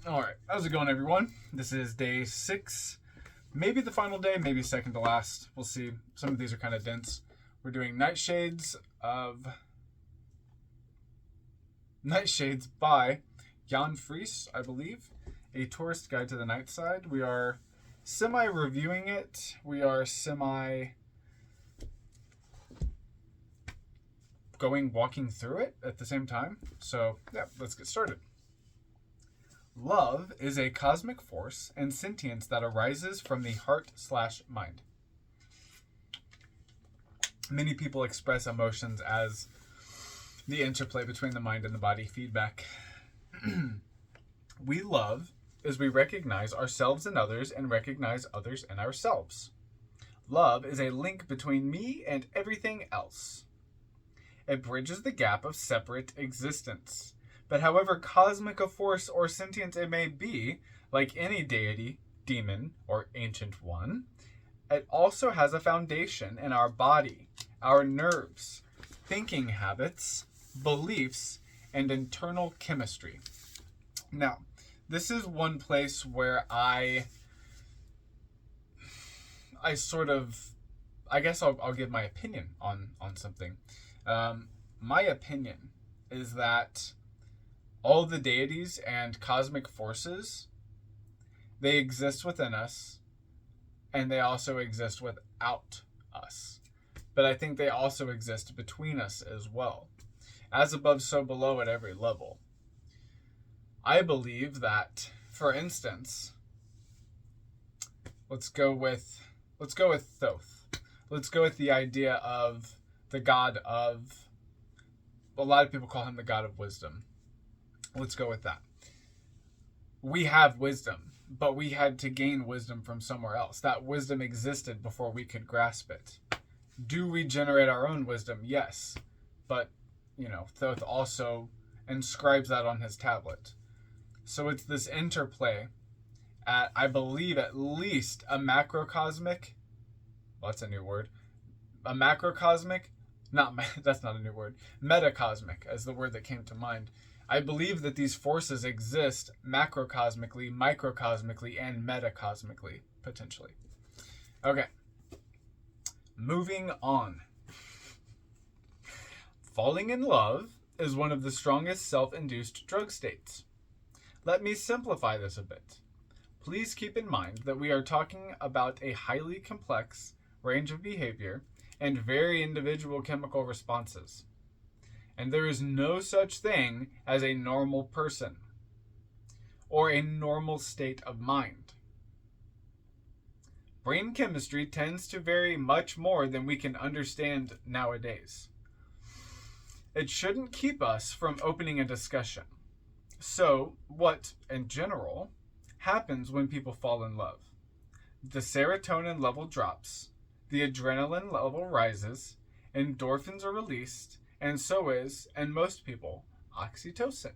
All right, how's it going, everyone? This is day 6, maybe the final day, maybe second to last. We'll see. Some of these are kind of dense. We're doing Nightshades by Jan Fries, I believe, a tourist guide to the night side. We are semi-reviewing it. We are walking through it at the same time. So, yeah, let's get started. Love is a cosmic force and sentience that arises from the heart/mind. Many people express emotions as the interplay between the mind and the body feedback. We love as we recognize ourselves in others and recognize others in ourselves. Love is a link between me and everything else. It bridges the gap of separate existence. But however cosmic a force or sentience it may be, like any deity, demon, or ancient one, it also has a foundation in our body, our nerves, thinking habits, beliefs, and internal chemistry. Now, this is one place where I guess I'll give my opinion on something. My opinion is that all the deities and cosmic forces, they exist within us, and they also exist without us. But I think they also exist between us as well. As above, so below at every level. I believe that, for instance, let's go with Thoth. Let's go with the idea of the god of, a lot of people call him the god of wisdom. Let's go with that. We have wisdom, but we had to gain wisdom from somewhere else. That wisdom existed before we could grasp it. Do we generate our own wisdom? Yes. But, Thoth also inscribes that on his tablet. So it's this interplay at, I believe, at least a macrocosmic, well, that's a new word, a macrocosmic, that's not a new word, metacosmic, as the word that came to mind. I believe that these forces exist macrocosmically, microcosmically, and metacosmically, potentially. Okay. Moving on. Falling in love is one of the strongest self-induced drug states. Let me simplify this a bit. Please keep in mind that we are talking about a highly complex range of behavior and very individual chemical responses. And there is no such thing as a normal person or a normal state of mind. Brain chemistry tends to vary much more than we can understand nowadays. It shouldn't keep us from opening a discussion. So, what, in general, happens when people fall in love? The serotonin level drops, the adrenaline level rises, endorphins are released, and so is, in most people, oxytocin.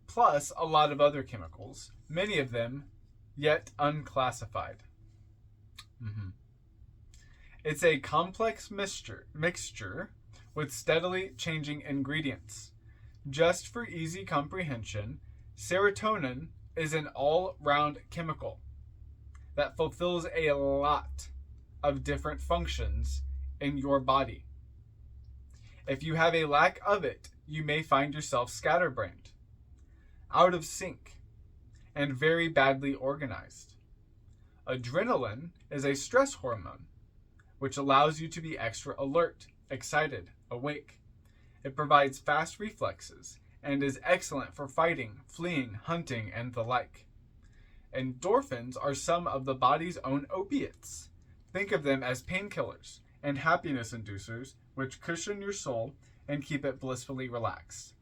Plus a lot of other chemicals, many of them yet unclassified. It's a complex mixture with steadily changing ingredients. Just for easy comprehension, serotonin is an all-round chemical that fulfills a lot of different functions in your body. If you have a lack of it, you may find yourself scatterbrained, out of sync, and very badly organized. Adrenaline is a stress hormone, which allows you to be extra alert, excited, awake. It provides fast reflexes and is excellent for fighting, fleeing, hunting, and the like. Endorphins are some of the body's own opiates. Think of them as painkillers and happiness inducers, which cushion your soul and keep it blissfully relaxed.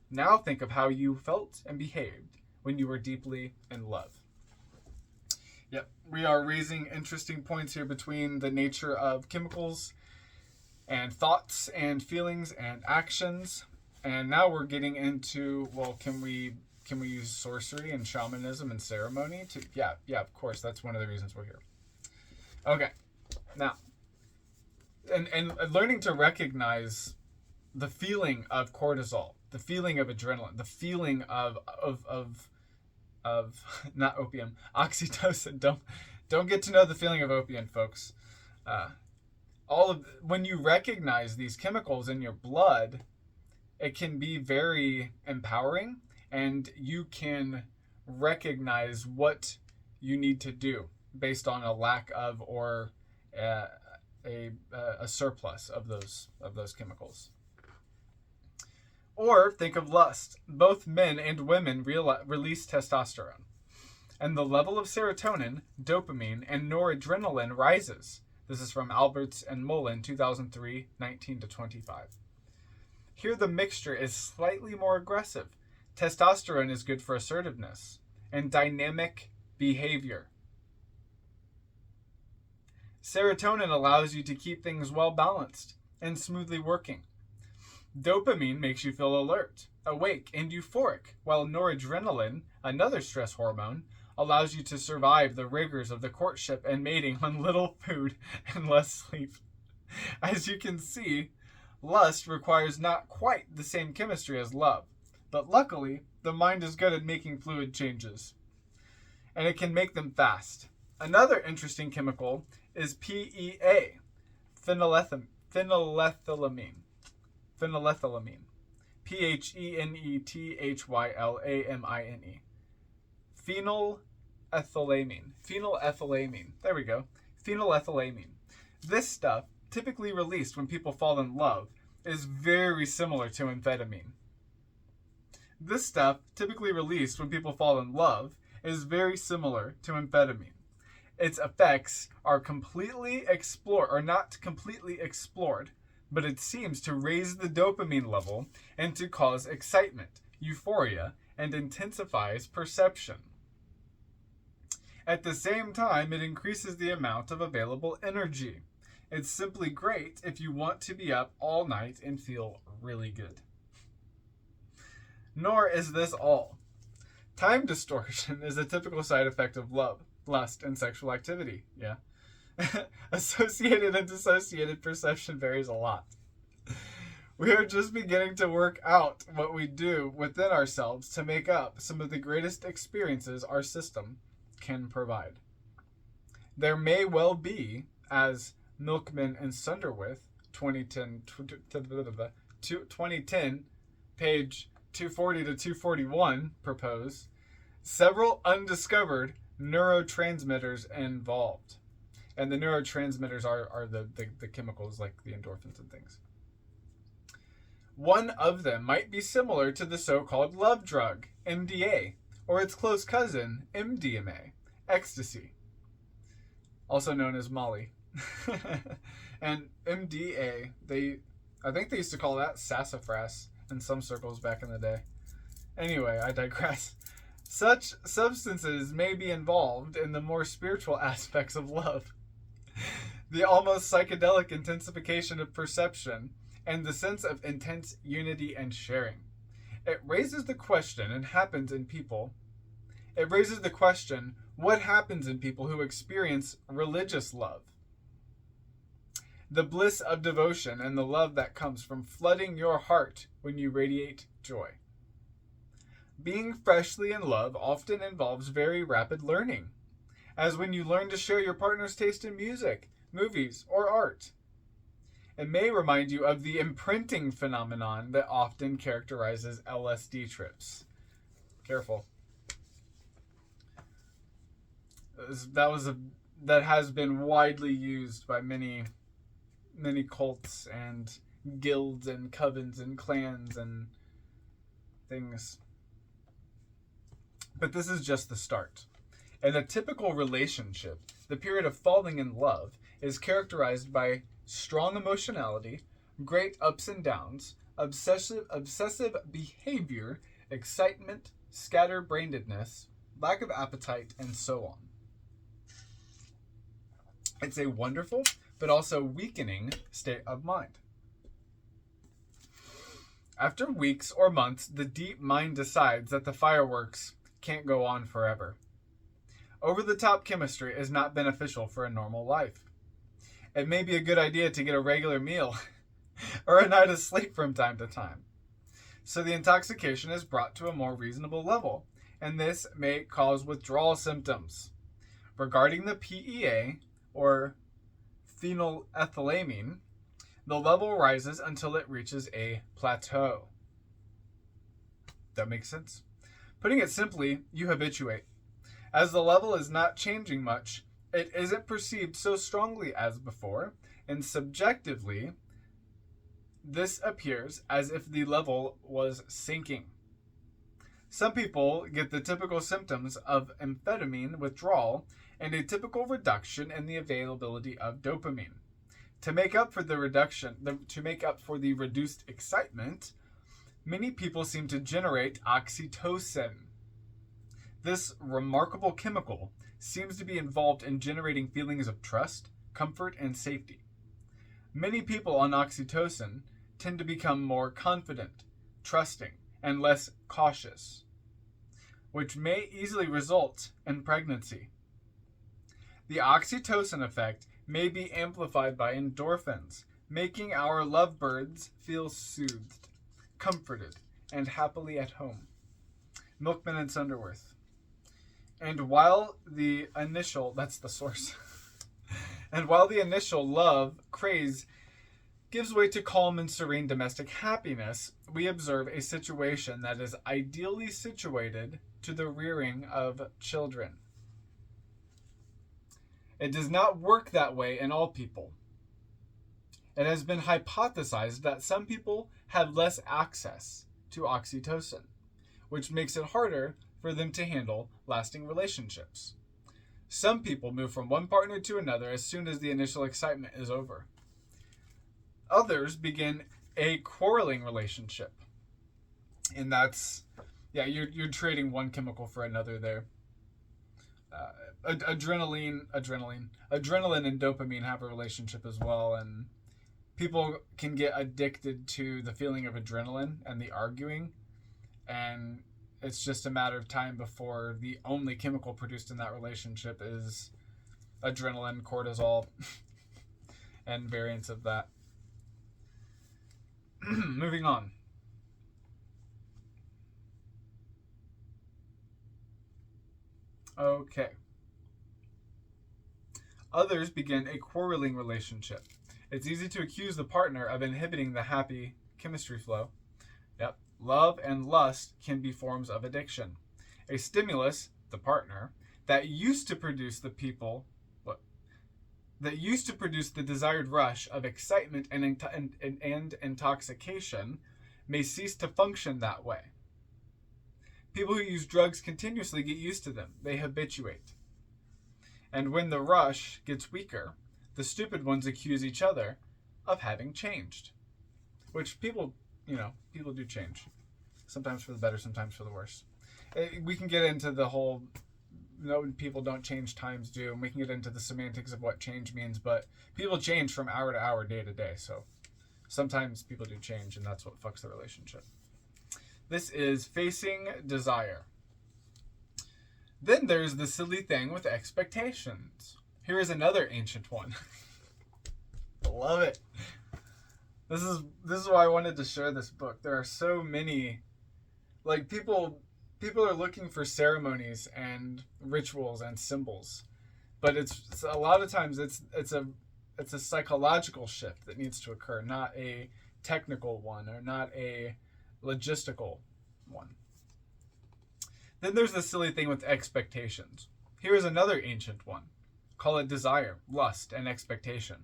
Now think of how you felt and behaved when you were deeply in love. Yep, we are raising interesting points here between the nature of chemicals and thoughts and feelings and actions. And now we're getting into, well, can we use sorcery and shamanism and ceremony to, yeah, of course, that's one of the reasons we're here. Okay, now, and learning to recognize the feeling of cortisol the feeling of adrenaline, the feeling of not opium, oxytocin. Don't get to know the feeling of opium, folks. When you recognize these chemicals in your blood, it can be very empowering, and you can recognize what you need to do based on a lack of or a surplus of those chemicals. Or think of lust. Both men and women release testosterone, and the level of serotonin, dopamine, and noradrenaline rises. This is from Alberts and Mullen, 2003, 19-25. Here the mixture is slightly more aggressive. Testosterone is good for assertiveness and dynamic behavior. Serotonin allows you to keep things well balanced and smoothly working. Dopamine makes you feel alert, awake, and euphoric, while noradrenaline, another stress hormone, allows you to survive the rigors of the courtship and mating on little food and less sleep. As you can see, lust requires not quite the same chemistry as love, but luckily, the mind is good at making fluid changes, and it can make them fast. Another interesting chemical is PEA, phenylethylamine. Phenethylamine. PHENETHYLAMINE. Phenylethylamine. There we go. Phenylethylamine. This stuff, typically released when people fall in love, is very similar to amphetamine. Its effects are not completely explored, but it seems to raise the dopamine level and to cause excitement, euphoria, and intensifies perception. At the same time, it increases the amount of available energy. It's simply great if you want to be up all night and feel really good. Nor is this all. Time distortion is a typical side effect of love, lust, and sexual activity. Yeah. Associated and dissociated perception varies a lot. We are just beginning to work out what we do within ourselves to make up some of the greatest experiences our system can provide. There may well be, as Milkman and Sunderwith, 2010, page 240 to 241, propose, several undiscovered neurotransmitters involved. And the neurotransmitters are the chemicals like the endorphins and things. One of them might be similar to the so-called love drug, MDA, or its close cousin, MDMA, ecstasy, also known as Molly. And MDA, I think they used to call that sassafras in some circles back in the day. Anyway, I digress. Such substances may be involved in the more spiritual aspects of love. The almost psychedelic intensification of perception and the sense of intense unity and sharing. It raises the question, what happens in people who experience religious love? The bliss of devotion and the love that comes from flooding your heart when you radiate joy. Being freshly in love often involves very rapid learning, as when you learn to share your partner's taste in music, movies, or art. It may remind you of the imprinting phenomenon that often characterizes LSD trips. Careful. That has been widely used by many cults and guilds and covens and clans and things. But this is just the start. In a typical relationship, the period of falling in love is characterized by strong emotionality, great ups and downs, obsessive behavior, excitement, scatterbrainedness, lack of appetite, and so on. It's a wonderful, but also weakening state of mind. After weeks or months, the deep mind decides that the fireworks can't go on forever. Over-the-top chemistry is not beneficial for a normal life. It may be a good idea to get a regular meal or a night of sleep from time to time. So the intoxication is brought to a more reasonable level, and this may cause withdrawal symptoms. Regarding the PEA, or phenylethylamine, the level rises until it reaches a plateau. That makes sense? Putting it simply, you habituate. As the level is not changing much, it isn't perceived so strongly as before, and subjectively, this appears as if the level was sinking. Some people get the typical symptoms of amphetamine withdrawal and a typical reduction in the availability of dopamine. To make up for the reduced excitement, many people seem to generate oxytocin. This remarkable chemical seems to be involved in generating feelings of trust, comfort, and safety. Many people on oxytocin tend to become more confident, trusting, and less cautious, which may easily result in pregnancy. The oxytocin effect may be amplified by endorphins, making our lovebirds feel soothed, comforted, and happily at home. Milkman and Sunderworth. And while the initial, that's the source, and while the initial love craze gives way to calm and serene domestic happiness, we observe a situation that is ideally situated to the rearing of children. It does not work that way in all people. It has been hypothesized that some people have less access to oxytocin, which makes it harder for them to handle lasting relationships. Some people move from one partner to another as soon as the initial excitement is over. Others begin a quarreling relationship. And that's, you're trading one chemical for another there. Adrenaline and dopamine have a relationship as well, and people can get addicted to the feeling of adrenaline and the arguing, and it's just a matter of time before the only chemical produced in that relationship is adrenaline, cortisol, and variants of that. Moving on. Okay. Others begin a quarreling relationship. It's easy to accuse the partner of inhibiting the happy chemistry flow. Yep. Love and lust can be forms of addiction. A stimulus, the partner, that used to produce the desired rush of excitement and intoxication may cease to function that way. People who use drugs continuously get used to them. They habituate. And when the rush gets weaker, the stupid ones accuse each other of having changed. Which people do change. Sometimes for the better, sometimes for the worse. We can get into the whole, no, people don't change, times do, and we can get into the semantics of what change means, but people change from hour to hour, day to day, so sometimes people do change, and that's what fucks the relationship. This is facing desire. Then there's the silly thing with expectations. Here is another ancient one. Love it. This is why I wanted to share this book. There are so many, like, people are looking for ceremonies and rituals and symbols, but it's a lot of times it's a psychological shift that needs to occur, not a technical one or not a logistical one. Then there's the silly thing with expectations. Here is another ancient one. Call it desire, lust, and expectation.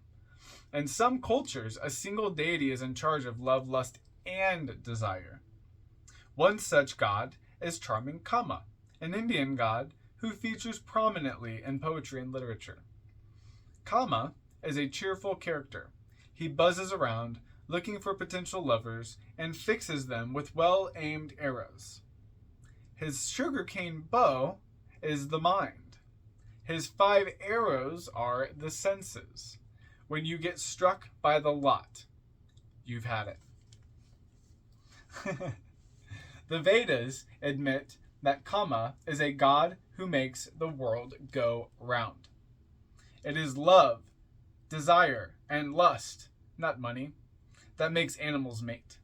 In some cultures, a single deity is in charge of love, lust, and desire. One such god is charming Kama, an Indian god who features prominently in poetry and literature. Kama is a cheerful character. He buzzes around, looking for potential lovers, and fixes them with well-aimed arrows. His sugarcane bow is the mind. His 5 arrows are the senses. When you get struck by the lot, you've had it. The Vedas admit that Kama is a god who makes the world go round. It is love, desire, and lust, not money, that makes animals mate.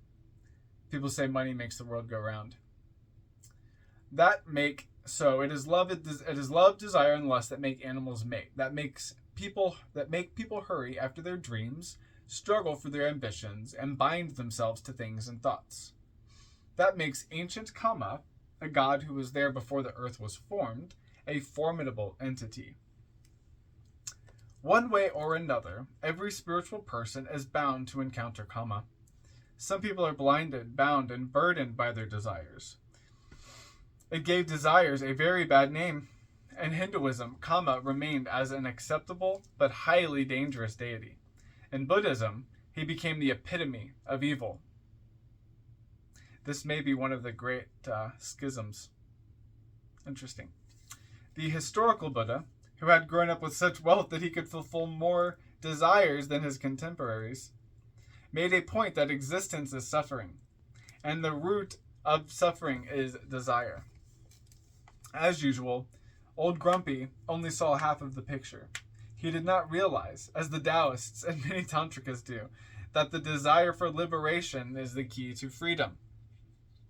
People say money makes the world go round. It is love, desire, and lust that make animals mate. That make people hurry after their dreams, struggle for their ambitions, and bind themselves to things and thoughts. That makes ancient Kama, a god who was there before the earth was formed, a formidable entity. One way or another, every spiritual person is bound to encounter Kama. Some people are blinded, bound, and burdened by their desires. It gave desires a very bad name. In Hinduism, Kama remained as an acceptable but highly dangerous deity. In Buddhism, he became the epitome of evil. This may be one of the great schisms. Interesting. The historical Buddha, who had grown up with such wealth that he could fulfill more desires than his contemporaries, made a point that existence is suffering, and the root of suffering is desire. As usual, Old Grumpy only saw half of the picture. He did not realize, as the Taoists and many Tantrikas do, that the desire for liberation is the key to freedom.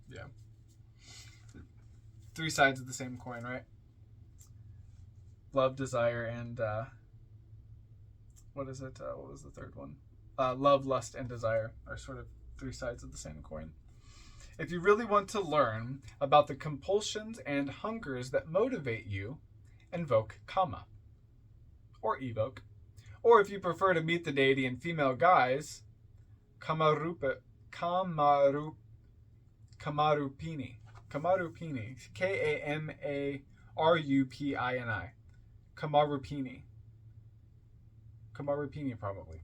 Yeah. 3 sides of the same coin, right? Love, desire, and what is it? What was the third one? Love, lust, and desire are sort of 3 sides of the same coin. If you really want to learn about the compulsions and hungers that motivate you, invoke Kama. Or evoke. Or if you prefer to meet the deity in female guise, Kamarupini. Kamarupini. Kamarupini. Kamarupini. Kamarupini, probably.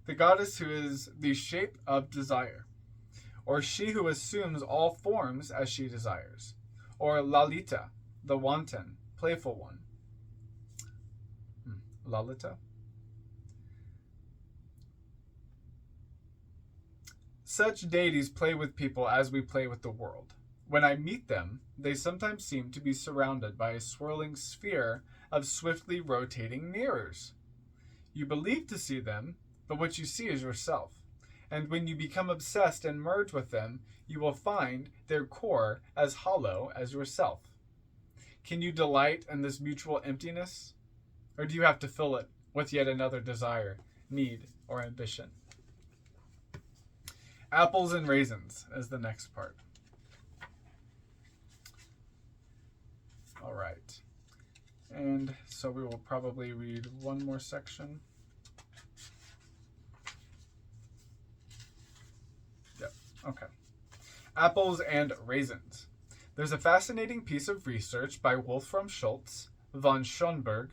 The goddess who is the shape of desire. Or she who assumes all forms as she desires. Or Lalita, the wanton, playful one. Lalita. Such deities play with people as we play with the world. When I meet them, they sometimes seem to be surrounded by a swirling sphere of swiftly rotating mirrors. You believe to see them, but what you see is yourself. And when you become obsessed and merge with them, you will find their core as hollow as yourself. Can you delight in this mutual emptiness? Or do you have to fill it with yet another desire, need, or ambition? Apples and raisins is the next part. All right. And so we will probably read one more section. Yep. Okay. Apples and raisins. There's a fascinating piece of research by Wolfram Schultz, von Schoenberg,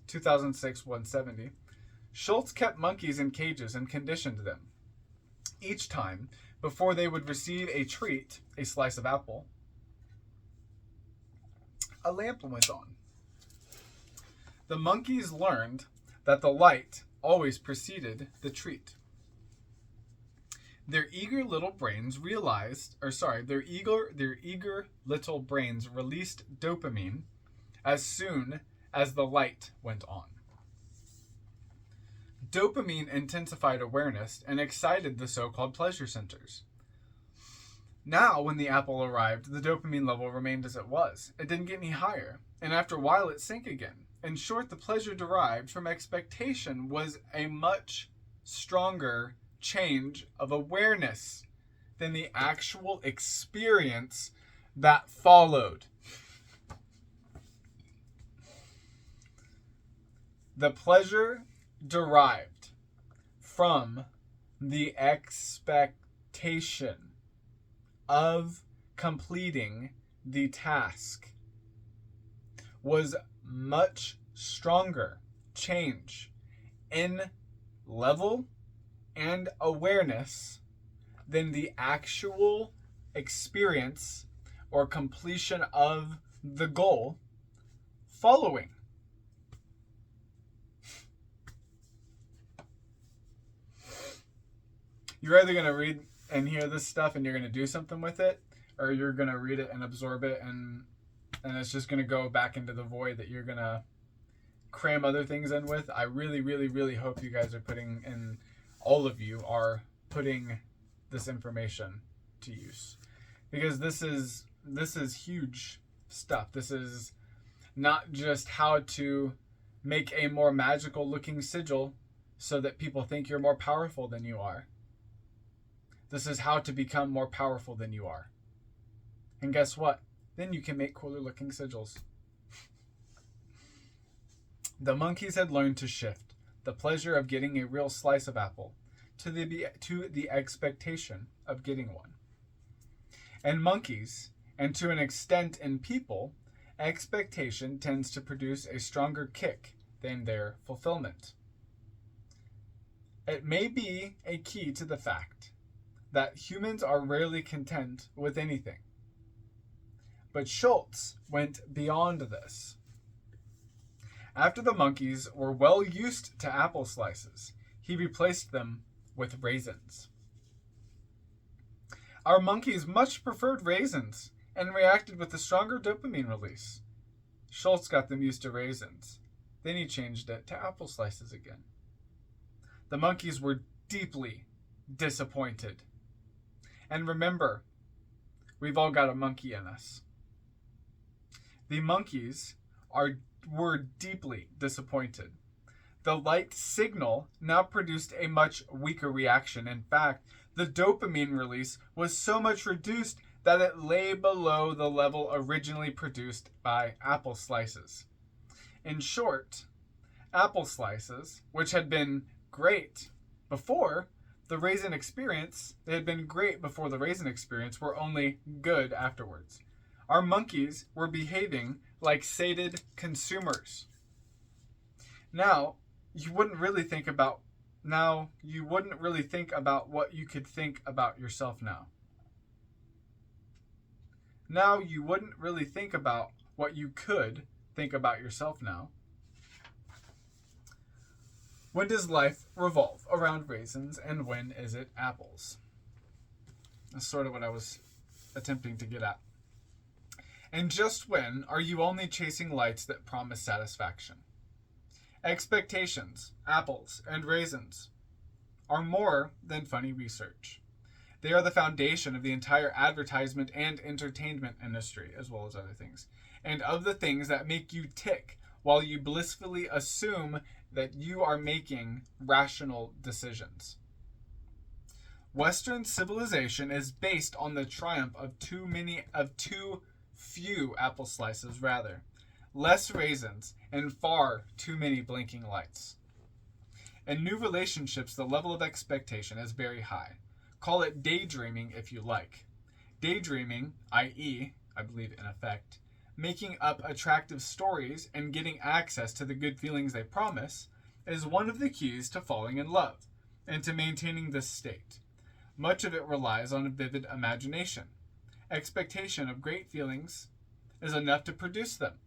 2006-170. Schultz kept monkeys in cages and conditioned them. Each time, before they would receive a treat, a slice of apple, a lamp went on. The monkeys learned that the light always preceded the treat. Their eager little brains released dopamine as soon as the light went on. Dopamine intensified awareness and excited the so-called pleasure centers. Now, when the apple arrived, the dopamine level remained as it was. It didn't get any higher, and after a while it sank again. In short, the pleasure derived from expectation was a much stronger change of awareness than the actual experience that followed. The pleasure derived from the expectation of completing the task was much stronger change in level and awareness than the actual experience or completion of the goal following. You're either going to read and hear this stuff and you're going to do something with it, or you're going to read it and absorb it and it's just going to go back into the void that you're going to cram other things in with. I really, really, really hope you guys are all of you are putting this information to use, because this is huge stuff. This is not just how to make a more magical looking sigil so that people think you're more powerful than you are. This is how to become more powerful than you are. And guess what? Then you can make cooler looking sigils. The monkeys had learned to shift the pleasure of getting a real slice of apple to the expectation of getting one. And monkeys, and to an extent in people, expectation tends to produce a stronger kick than their fulfillment. It may be a key to the fact that humans are rarely content with anything. But Schultz went beyond this. After the monkeys were well used to apple slices, he replaced them with raisins. Our monkeys much preferred raisins and reacted with a stronger dopamine release. Schultz got them used to raisins. Then he changed it to apple slices again. The monkeys were deeply disappointed. And remember, we've all got a monkey in us. The monkeys were deeply disappointed. The light signal now produced a much weaker reaction. In fact, the dopamine release was so much reduced that it lay below the level originally produced by apple slices. In short, apple slices, which had been great before the raisin experience, were only good afterwards. Our monkeys were behaving like sated consumers. Now, you wouldn't really think about what you could think about yourself now. Now you wouldn't really think about what you could think about yourself now. When does life revolve around raisins, and when is it apples? That's sort of what I was attempting to get at. And just when are you only chasing lights that promise satisfaction? Expectations, apples, and raisins are more than funny research. They are the foundation of the entire advertisement and entertainment industry, as well as other things, and of the things that make you tick while you blissfully assume that you are making rational decisions. Western civilization is based on the triumph of too few apple slices, less raisins, and far too many blinking lights. In new relationships, the level of expectation is very high. Call it daydreaming if you like. Daydreaming, i.e., I believe in effect, making up attractive stories and getting access to the good feelings they promise, is one of the keys to falling in love and to maintaining this state. Much of it relies on a vivid imagination. Expectation of great feelings is enough to produce them.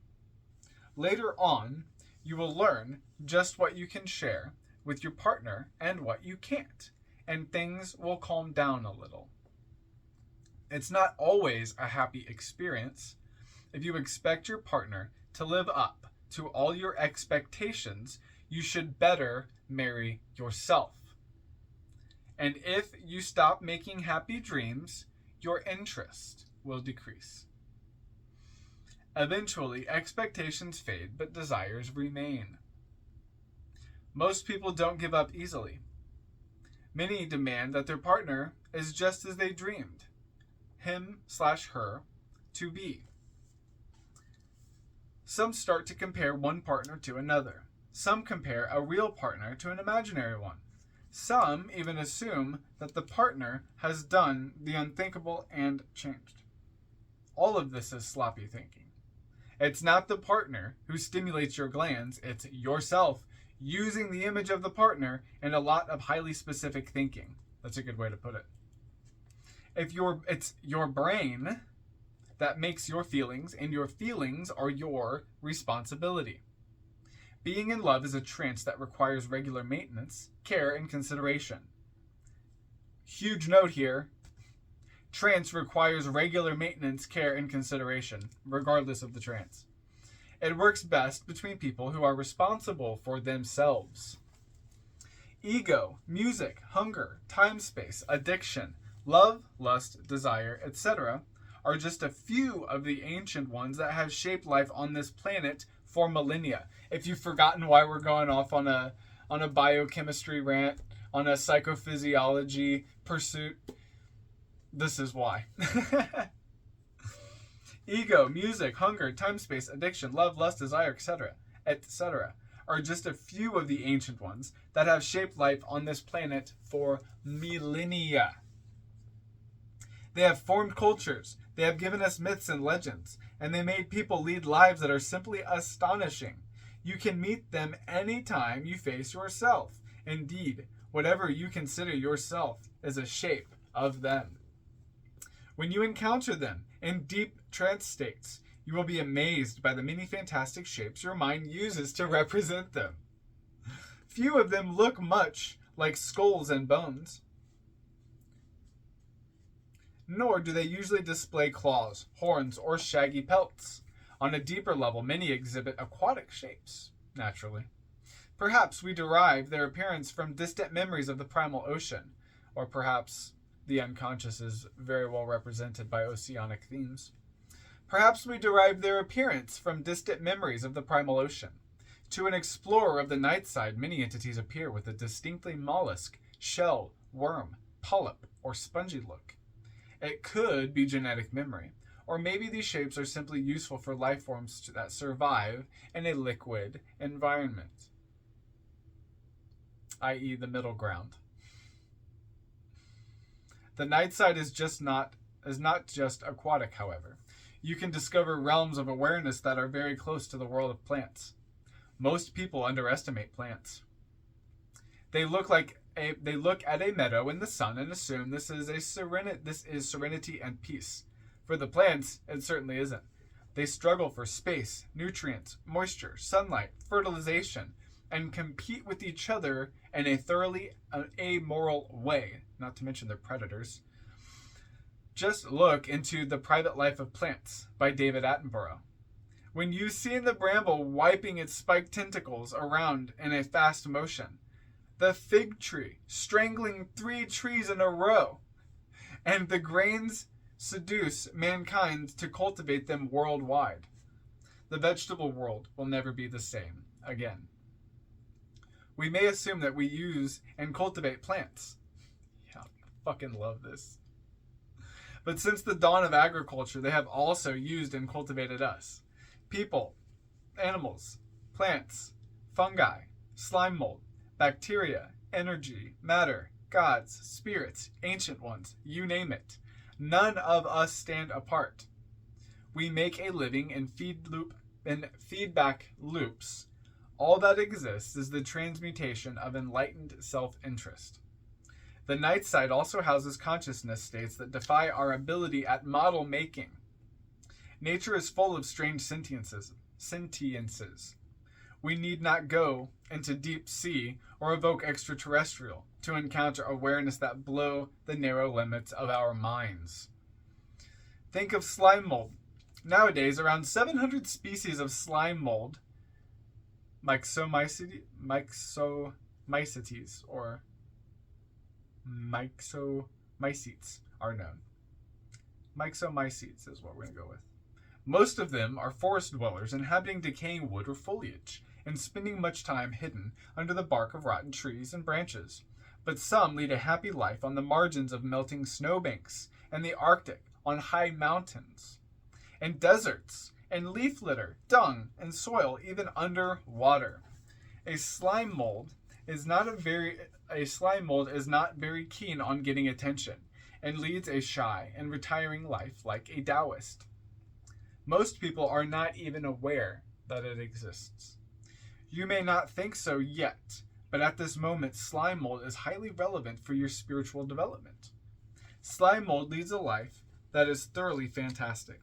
Later on, you will learn just what you can share with your partner and what you can't, and things will calm down a little. It's not always a happy experience. If you expect your partner to live up to all your expectations, you should better marry yourself. And if you stop making happy dreams, your interest will decrease. Eventually, expectations fade, but desires remain. Most people don't give up easily. Many demand that their partner is just as they dreamed him/her to be. Some start to compare one partner to another. Some compare a real partner to an imaginary one. Some even assume that the partner has done the unthinkable and changed. All of this is sloppy thinking. It's not the partner who stimulates your glands, it's yourself using the image of the partner and a lot of highly specific thinking. That's a good way to put it. It's your brain that makes your feelings, and your feelings are your responsibility. Being in love is a trance that requires regular maintenance, care, and consideration. Huge note here. Trance requires regular maintenance, care, and consideration, regardless of the trance. It works best between people who are responsible for themselves. Ego, music, hunger, time space, addiction, Love, lust, desire, etc. are just a few of the ancient ones that have shaped life on this planet for millennia. If you've forgotten why we're going off on a biochemistry rant, on a psychophysiology pursuit, this is why. Ego, music, hunger, time, space, addiction, love, lust, desire, etc. are just a few of the ancient ones that have shaped life on this planet for millennia. They have formed cultures, they have given us myths and legends, and they made people lead lives that are simply astonishing. You can meet them anytime you face yourself. Indeed, whatever you consider yourself is a shape of them. When you encounter them in deep trance states, you will be amazed by the many fantastic shapes your mind uses to represent them. Few of them look much like skulls and bones, nor do they usually display claws, horns, or shaggy pelts. On a deeper level, many exhibit aquatic shapes, naturally. Perhaps we derive their appearance from distant memories of the primal ocean, or perhaps the unconscious is very well represented by oceanic themes. Perhaps we derive their appearance from distant memories of the primal ocean. To an explorer of the night side, many entities appear with a distinctly mollusk, shell, worm, polyp, or spongy look. It could be genetic memory, or maybe these shapes are simply useful for life forms that survive in a liquid environment, i.e. the middle ground. The night side is not just aquatic, however. You can discover realms of awareness that are very close to the world of plants. Most people underestimate plants. They look at a meadow in the sun and assume this is serenity and peace. For the plants, it certainly isn't. They struggle for space, nutrients, moisture, sunlight, fertilization, and compete with each other in a thoroughly amoral way, not to mention their predators. Just look into The Private Life of Plants by David Attenborough. When you see the bramble wiping its spiked tentacles around in a fast motion, the fig tree strangling 3 trees in a row, and the grains seduce mankind to cultivate them worldwide, the vegetable world will never be the same again. We may assume that we use and cultivate plants. Yeah, I fucking love this. But since the dawn of agriculture, they have also used and cultivated us. People, animals, plants, fungi, slime mold, bacteria, energy, matter, gods, spirits, ancient ones, you name it. None of us stand apart. We make a living in feedback loops. All that exists is the transmutation of enlightened self-interest. The night side also houses consciousness states that defy our ability at model making. Nature is full of strange sentiences. We need not go into deep sea or evoke extraterrestrial to encounter awareness that blow the narrow limits of our minds. Think of slime mold. Nowadays, around 700 species of slime mold, myxomycetes or myxomycetes are known. Myxomycetes is what we're going to go with. Most of them are forest dwellers inhabiting decaying wood or foliage and spending much time hidden under the bark of rotten trees and branches. But some lead a happy life on the margins of melting snowbanks and the Arctic, on high mountains, and deserts, and leaf litter, dung, and soil, even underwater. A slime mold is not very keen on getting attention, and leads a shy and retiring life like a Taoist. Most people are not even aware that it exists. You may not think so yet, but at this moment, slime mold is highly relevant for your spiritual development. Slime mold leads a life that is thoroughly fantastic.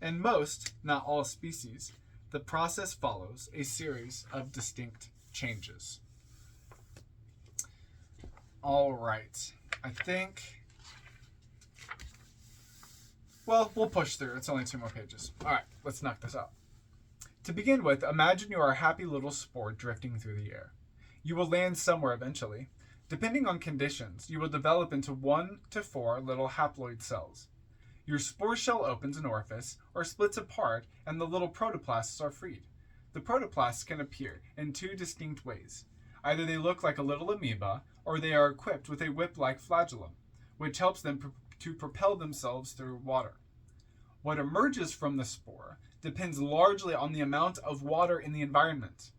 In most, not all species, the process follows a series of distinct changes. All right, I think, well, we'll push through. It's only 2 more pages. All right, let's knock this out. To begin with, imagine you are a happy little spore drifting through the air. You will land somewhere eventually. Depending on conditions, you will develop into 1 to 4 little haploid cells. Your spore shell opens an orifice or splits apart, and the little protoplasts are freed. The protoplasts can appear in 2 distinct ways. Either they look like a little amoeba, or they are equipped with a whip-like flagellum, which helps them to propel themselves through water. What emerges from the spore depends largely on the amount of water in the environment.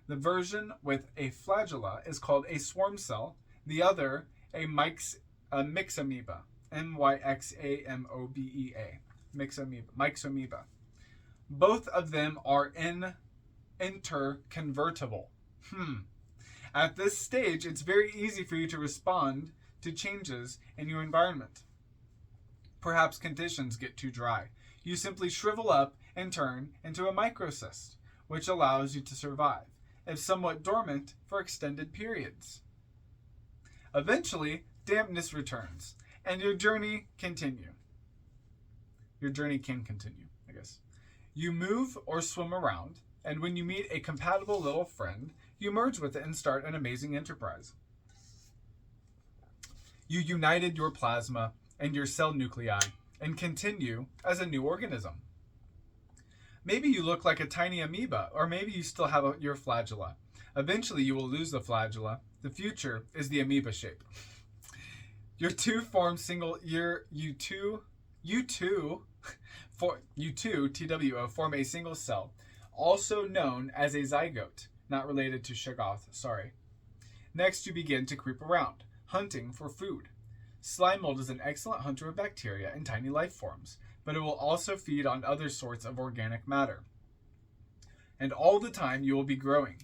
The version with a flagella is called a swarm cell, the other a myxamoeba, myxamobea, myxamoeba. Both of them are interconvertible. At this stage, it's very easy for you to respond to changes in your environment. Perhaps conditions get too dry. You simply shrivel up and turn into a microcyst, which allows you to survive, if somewhat dormant, for extended periods. Eventually, dampness returns, and your journey can continue, I guess. You move or swim around, and when you meet a compatible little friend, you merge with it and start an amazing enterprise. You united your plasma and your cell nuclei and continue as a new organism. Maybe you look like a tiny amoeba, or maybe you still have your flagella. Eventually you will lose the flagella. The future is the amoeba shape. You two, TWO, form a single cell, also known as a zygote, not related to Shoggoth, sorry. Next, you begin to creep around, hunting for food. Slime mold is an excellent hunter of bacteria and tiny life forms, but it will also feed on other sorts of organic matter. And all the time you will be growing.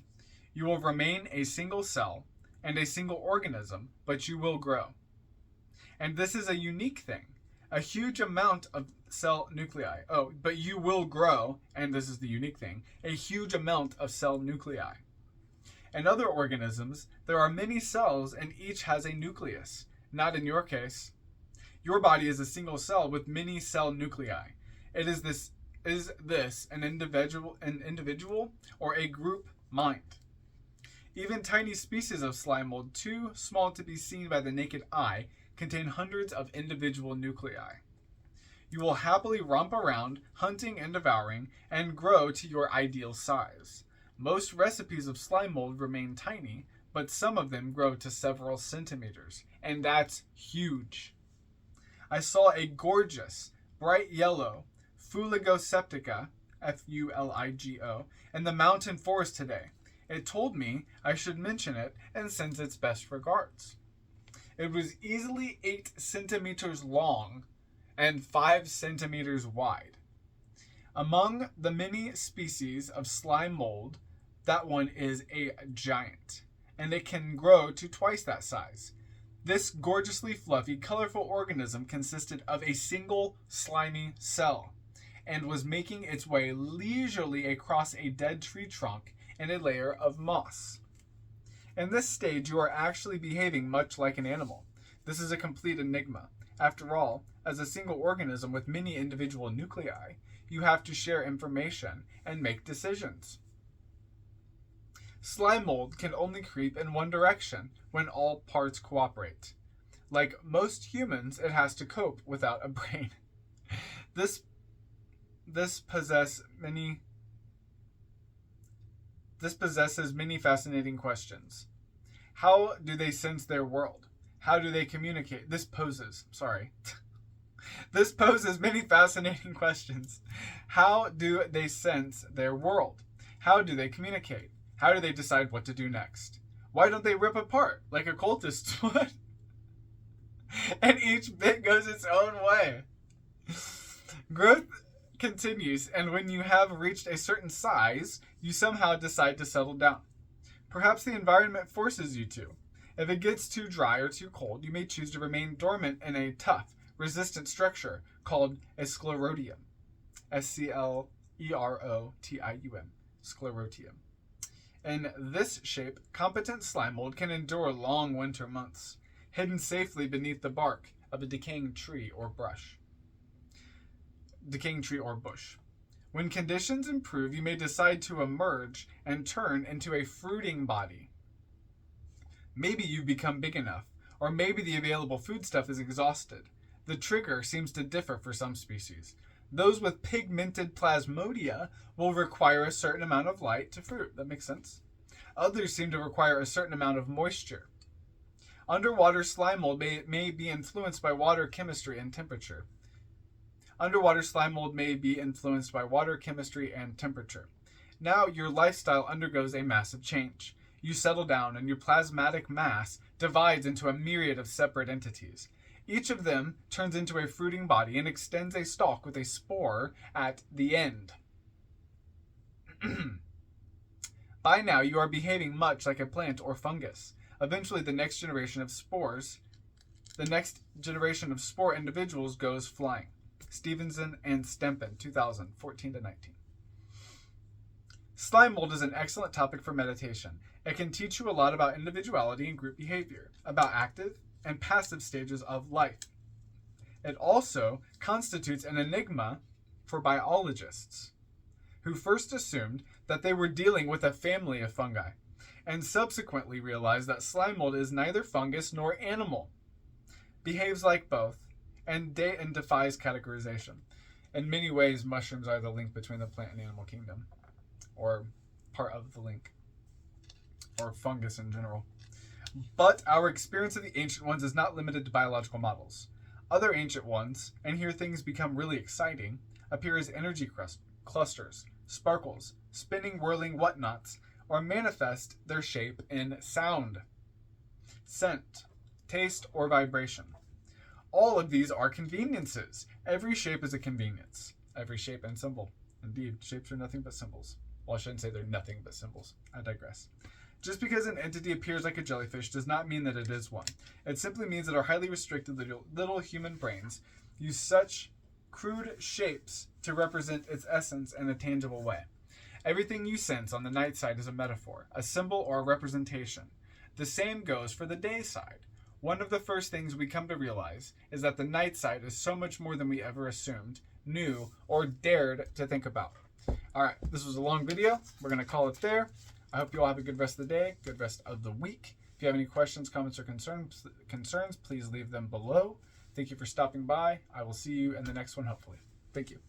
You will remain a single cell and a single organism, but you will grow. And this is a unique thing. A huge amount of cell nuclei. But you will grow, and this is the unique thing, a huge amount of cell nuclei. In other organisms, there are many cells and each has a nucleus. Not in your case. Your body is a single cell with many cell nuclei. Is this an individual or a group mind? Even tiny species of slime mold, too small to be seen by the naked eye, contain hundreds of individual nuclei. You will happily romp around, hunting and devouring, and grow to your ideal size. Most recipes of slime mold remain tiny, but some of them grow to several centimeters, and that's huge. I saw a gorgeous, bright yellow Fuligoseptica, Fuligo, in the mountain forest today. It told me I should mention it and sends its best regards. It was easily 8 centimeters long and 5 centimeters wide. Among the many species of slime mold, that one is a giant, and it can grow to twice that size. This gorgeously fluffy, colorful organism consisted of a single slimy cell and was making its way leisurely across a dead tree trunk in a layer of moss. In this stage, you are actually behaving much like an animal. This is a complete enigma. After all, as a single organism with many individual nuclei, you have to share information and make decisions. Slime mold can only creep in one direction when all parts cooperate. Like most humans, it has to cope without a brain. This possesses many fascinating questions. How do they sense their world? How do they communicate? This poses many fascinating questions. How do they sense their world? How do they communicate? How do they decide what to do next? Why don't they rip apart like a cultist would? And each bit goes its own way. Growth continues, and when you have reached a certain size, you somehow decide to settle down. Perhaps the environment forces you to. If it gets too dry or too cold, you may choose to remain dormant in a tough, resistant structure called a sclerotium. Sclerotium. Sclerotium. In this shape, competent slime mold can endure long winter months, hidden safely beneath the bark of a decaying tree or bush. When conditions improve, you may decide to emerge and turn into a fruiting body. Maybe you've become big enough, or maybe the available foodstuff is exhausted. The trigger seems to differ for some species. Those with pigmented plasmodia will require a certain amount of light to fruit. That makes sense. Others seem to require a certain amount of moisture. Underwater slime mold may be influenced by water chemistry and temperature. Underwater slime mold may be influenced by water chemistry and temperature. Now your lifestyle undergoes a massive change. You settle down and your plasmatic mass divides into a myriad of separate entities. Each of them turns into a fruiting body and extends a stalk with a spore at the end. By now, you are behaving much like a plant or fungus. Eventually, the next generation of spore individuals goes flying. Stevenson and Stempen, 2014-19. Slime mold is an excellent topic for meditation. It can teach you a lot about individuality and group behavior, about active and passive stages of life. It also constitutes an enigma for biologists, who first assumed that they were dealing with a family of fungi, and subsequently realized that slime mold is neither fungus nor animal, behaves like both, and defies categorization. In many ways, mushrooms are the link between the plant and animal kingdom, or part of the link, or fungus in general. But our experience of the ancient ones is not limited to biological models. Other ancient ones, and here things become really exciting, appear as energy clusters, sparkles, spinning, whirling whatnots, or manifest their shape in sound, scent, taste, or vibration. All of these are conveniences. Every shape is a convenience. Every shape and symbol. Indeed, shapes are nothing but symbols. Well, I shouldn't say they're nothing but symbols. I digress. Just because an entity appears like a jellyfish does not mean that it is one. It simply means that our highly restricted little human brains use such crude shapes to represent its essence in a tangible way. Everything you sense on the night side is a metaphor, a symbol, or a representation. The same goes for the day side. One of the first things we come to realize is that the night side is so much more than we ever assumed, knew, or dared to think about. All right, this was a long video. We're going to call it there. I hope you all have a good rest of the day, good rest of the week. If you have any questions, comments, or concerns, please leave them below. Thank you for stopping by. I will see you in the next one, hopefully. Thank you.